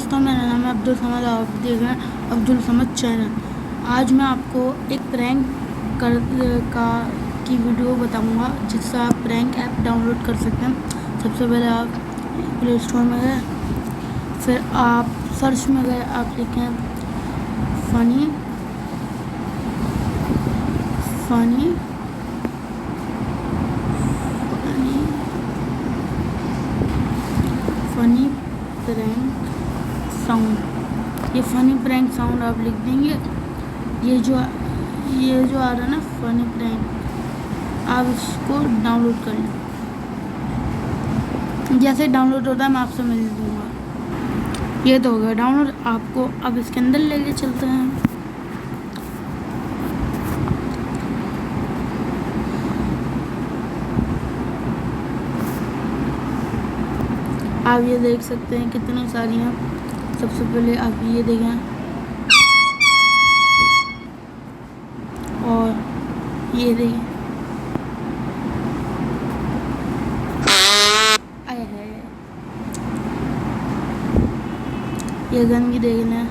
दोस्तों, मेरा नाम है अब्दुल समद। आप देख रहे हैं अब्दुल समद चैनल। आज मैं आपको एक प्रैंक की वीडियो बताऊंगा जिससे आप प्रैंक ऐप डाउनलोड कर सकते हैं। सबसे पहले आप प्ले स्टोर में गए, फिर आप सर्च में गए, आप लिखें फ़नी प्रैंक साउंड। ये फ़नी प्रैंक साउंड आप लिख देंगे। ये जो आ रहा है ना फ़नी प्रैंक, आप इसको डाउनलोड कर लें। जैसे डाउनलोड होता है मैं आपसे मिल दूँगा। ये तो हो गया डाउनलोड। आपको अब इसके अंदर लेके चलते हैं। आप ये देख सकते हैं कितनी सारी हैं। सबसे पहले आप ये देखें, और ये देखें, आए है ये गन की देख लें।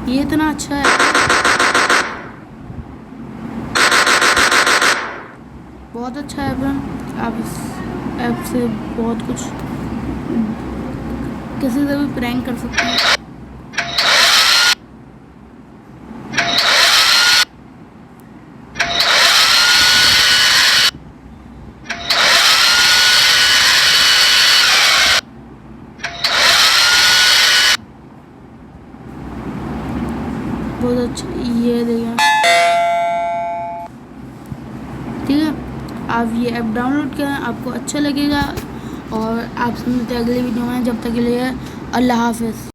ये इतना अच्छा है, बहुत अच्छा ऐप है। आप इस ऐप से बहुत कुछ किसी से भी प्रैंक कर सकते हैं। बहुत अच्छा, ये देखें, ठीक है। आप ये ऐप डाउनलोड करें, आपको अच्छा लगेगा। और आपसे मिलते हैं अगले वीडियो में। जब तक के लिए अल्लाह हाफ़िज़।